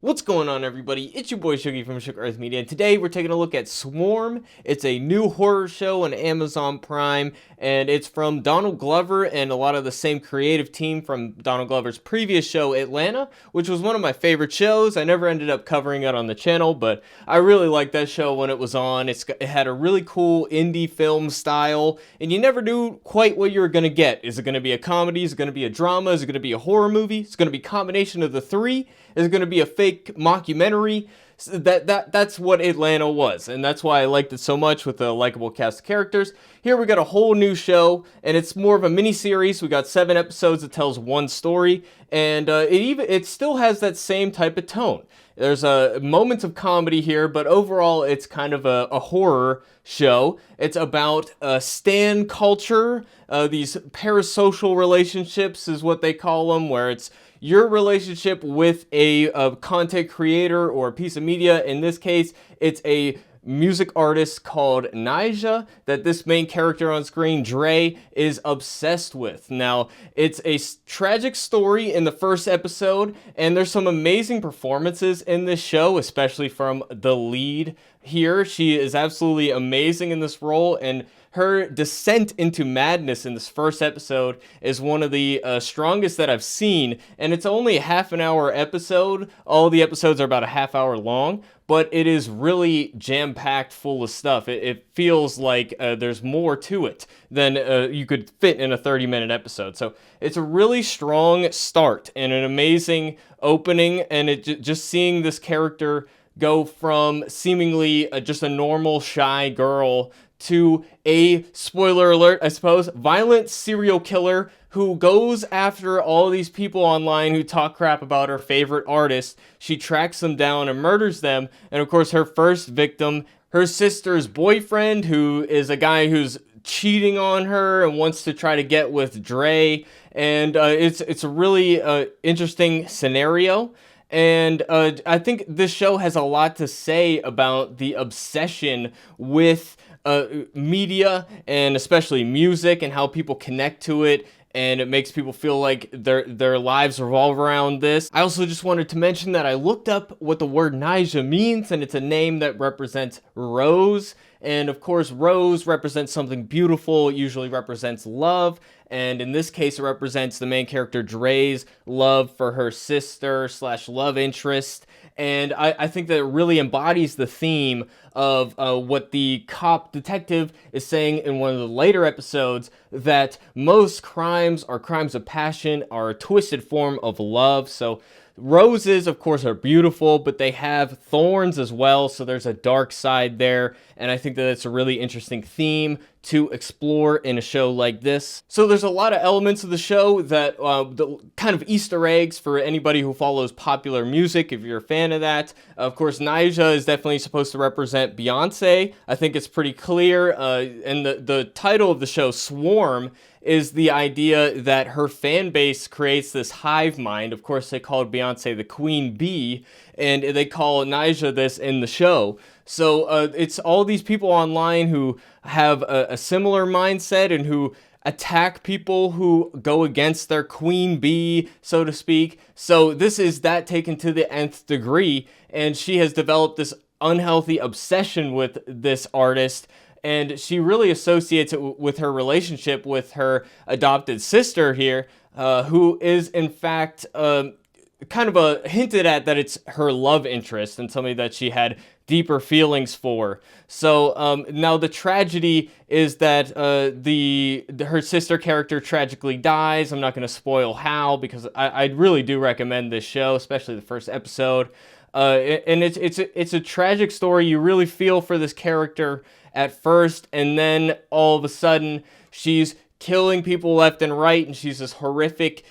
What's going on, everybody? It's your boy Shuggy from Shook Earth Media, and today we're taking a look at Swarm. It's a new horror show on Amazon Prime, and it's from Donald Glover and a lot of the same creative team from Donald Glover's previous show, Atlanta, which was one of my favorite shows. I never ended up covering it on the channel, but I really liked that show when it was on. It had a really cool indie film style, and you never knew quite what you were going to get. Is it going to be a comedy? Is it going to be a drama? Is it going to be a horror movie? Is it going to be a combination of the three? Is it going to be a fake mockumentary? So that's what Atlanta was, and that's why I liked it so much with a likable cast of characters. Here we got a whole new show, and it's more of a mini-series. We got 7 episodes that tells one story, and it still has that same type of tone. There's moments of comedy here, but overall it's kind of a horror show. It's about stan culture, these parasocial relationships is what they call them, where it's your relationship with a content creator or a piece of media. In this case, it's a music artist called Nyjah that this main character on screen, Dre, is obsessed with. Now, it's a tragic story in the first episode, and there's some amazing performances in this show, especially from the lead here. She is absolutely amazing in this role, and her descent into madness in this first episode is one of the strongest that I've seen, and it's only a half-an-hour episode. All the episodes are about a half hour long, but it is really jam-packed full of stuff. It feels like there's more to it than you could fit in a 30-minute episode. So it's a really strong start and an amazing opening, and just seeing this character go from seemingly just a normal shy girl to a, spoiler alert, I suppose, violent serial killer who goes after all these people online who talk crap about her favorite artist. She tracks them down and murders them. And of course, her first victim, her sister's boyfriend, who is a guy who's cheating on her and wants to try to get with Dre. And it's a really interesting scenario. And I think this show has a lot to say about the obsession with media, and especially music, and how people connect to it, and it makes people feel like their lives revolve around this. I also just wanted to mention that I looked up what the word Nyjah means, and it's a name that represents rose. And of course, rose represents something beautiful. It usually represents love. And in this case, it represents the main character Dre's love for her sister / love interest. And I think that it really embodies the theme of what the cop detective is saying in one of the later episodes, that most crimes are crimes of passion, are a twisted form of love. So roses, of course, are beautiful, but they have thorns as well, so there's a dark side there, and I think that it's a really interesting theme to explore in a show like this. So there's a lot of elements of the show that the kind of Easter eggs for anybody who follows popular music, if you're a fan of that. Of course, Nyjah is definitely supposed to represent Beyonce. I think it's pretty clear, and the title of the show, Swarm, is the idea that her fan base creates this hive mind. Of course, they called Beyonce the queen bee, and they call Nyjah this in the show. So it's all these people online who have a similar mindset and who attack people who go against their queen bee, so to speak. So this is that taken to the nth degree, and she has developed this unhealthy obsession with this artist, and she really associates it with her relationship with her adopted sister here, who is in fact kind of hinted at that it's her love interest and somebody that she had deeper feelings for. So now the tragedy is that her sister character tragically dies. I'm not going to spoil how, because I really do recommend this show, especially the first episode. And it's a tragic story. You really feel for this character at first, and then all of a sudden she's killing people left and right, and she's this horrific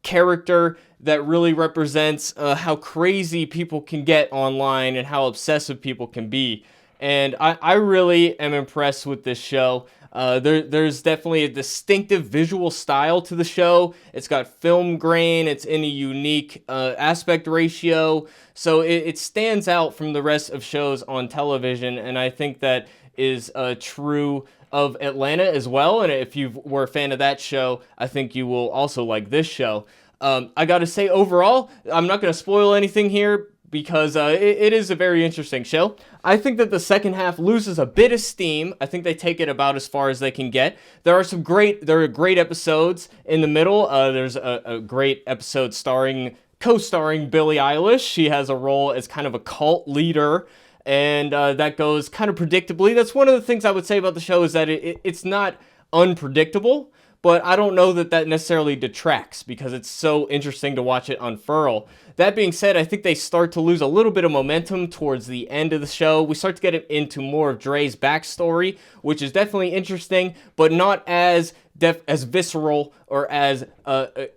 character that really represents how crazy people can get online and how obsessive people can be. And I really am impressed with this show. There's definitely a distinctive visual style to the show. It's got film grain. It's in a unique aspect ratio. So it stands out from the rest of shows on television. And I think that is true of Atlanta as well. And if you were a fan of that show, I think you will also like this show. I gotta say, overall, I'm not gonna spoil anything here, because it is a very interesting show. I think that the second half loses a bit of steam. I think they take it about as far as they can get. There are great episodes in the middle. There's a great episode co-starring Billie Eilish. She has a role as kind of a cult leader, and that goes kind of predictably. That's one of the things I would say about the show, is that it's not unpredictable, but I don't know that that necessarily detracts, because it's so interesting to watch it unfurl. That being said, I think they start to lose a little bit of momentum towards the end of the show. We start to get into more of Dre's backstory, which is definitely interesting, but not as visceral or as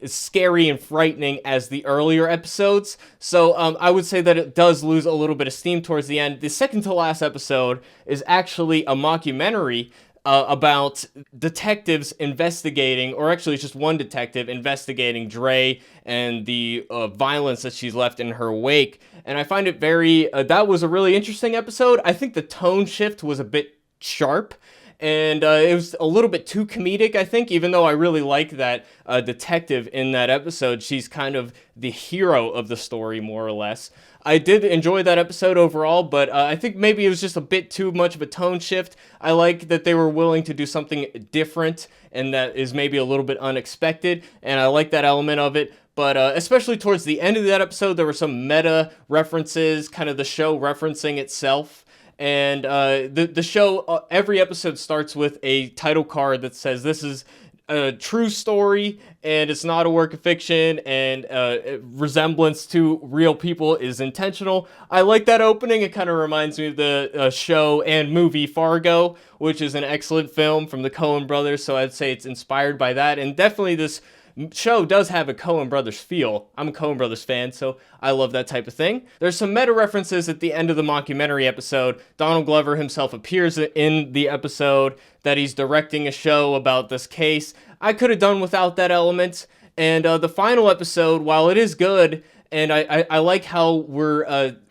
scary and frightening as the earlier episodes. So I would say that it does lose a little bit of steam towards the end. The second to last episode is actually a mockumentary about detectives investigating, or actually it's just one detective investigating Dre and the violence that she's left in her wake. And I find it that was a really interesting episode. I think the tone shift was a bit sharp, and it was a little bit too comedic, I think, even though I really like that detective in that episode. She's kind of the hero of the story, more or less. I did enjoy that episode overall, but I think maybe it was just a bit too much of a tone shift. I like that they were willing to do something different, and that is maybe a little bit unexpected, and I like that element of it. But especially towards the end of that episode, there were some meta references, kind of the show referencing itself. And the show, every episode starts with a title card that says this is a true story, and it's not a work of fiction, and resemblance to real people is intentional. I like that opening. It kind of reminds me of the show and movie Fargo, which is an excellent film from the Coen brothers, so I'd say it's inspired by that. And definitely this show does have a Coen brothers feel. I'm a Coen brothers fan, so I love that type of thing. There's some meta references at the end of the mockumentary episode. Donald Glover himself appears in the episode that he's directing a show about this case. I could have done without that element. And the final episode, while it is good, and I like how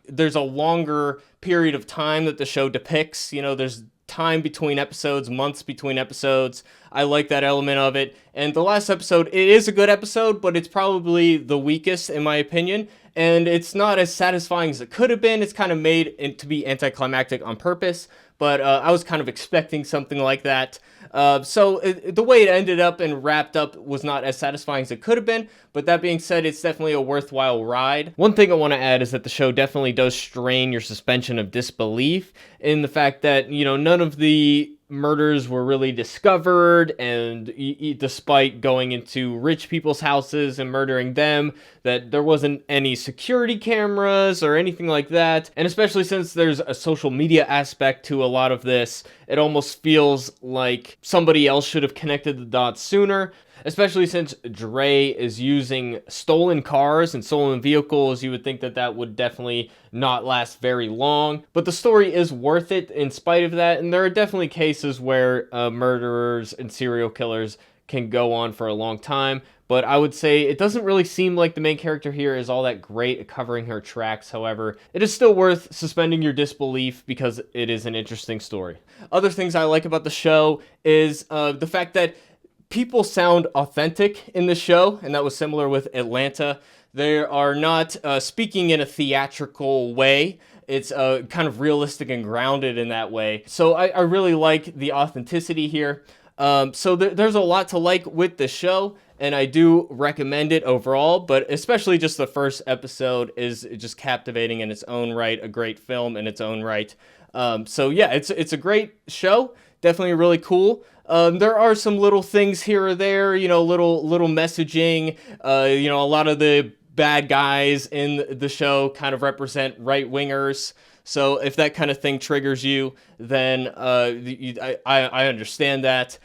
there's a longer period of time that the show depicts. You know, there's time between episodes, months between episodes. I like that element of it. And the last episode, it is a good episode, but it's probably the weakest in my opinion. And it's not as satisfying as it could have been. It's kind of made to be anticlimactic on purpose, but I was kind of expecting something like that. So the way it ended up and wrapped up was not as satisfying as it could have been, but that being said, it's definitely a worthwhile ride. One thing I want to add is that the show definitely does strain your suspension of disbelief in the fact that, you know, none of the murders were really discovered, and despite going into rich people's houses and murdering them, that there wasn't any security cameras or anything like that. And especially since there's a social media aspect to a lot of this, it almost feels like somebody else should have connected the dots sooner. Especially since Dre is using stolen cars and stolen vehicles, you would think that that would definitely not last very long. But the story is worth it in spite of that, and there are definitely cases where murderers and serial killers can go on for a long time. But I would say it doesn't really seem like the main character here is all that great at covering her tracks. However, it is still worth suspending your disbelief because it is an interesting story. Other things I like about the show is the fact that people sound authentic in the show, and that was similar with Atlanta. They are not speaking in a theatrical way. It's kind of realistic and grounded in that way. So I really like the authenticity here. So there's a lot to like with the show, and I do recommend it overall, but especially just the first episode is just captivating in its own right, a great film in its own right. So yeah, it's a great show, definitely really cool. There are some little things here or there, you know, little messaging. You know, a lot of the bad guys in the show kind of represent right-wingers. So if that kind of thing triggers you, then I understand that.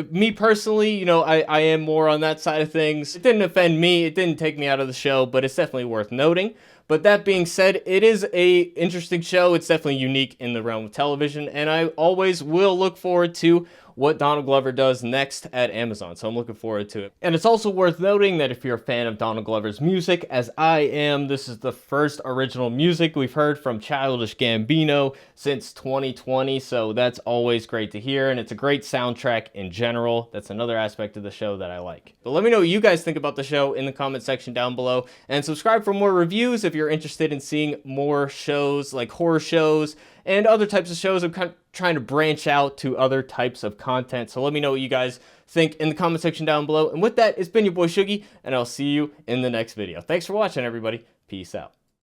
Me personally, you know, I am more on that side of things. It didn't offend me. It didn't take me out of the show, but it's definitely worth noting. But that being said, it is a interesting show. It's definitely unique in the realm of television, and I always will look forward to what Donald Glover does next at Amazon, so I'm looking forward to it. And it's also worth noting that if you're a fan of Donald Glover's music, as I am, this is the first original music we've heard from Childish Gambino since 2020, so that's always great to hear, and it's a great soundtrack in general. That's another aspect of the show that I like. But let me know what you guys think about the show in the comment section down below, and subscribe for more reviews if you're interested in seeing more shows like horror shows and other types of shows. I'm kind of trying to branch out to other types of content, so let me know what you guys think in the comment section down below. And with that, it's been your boy Shuggy, and I'll see you in the next video. Thanks for watching, everybody. Peace out.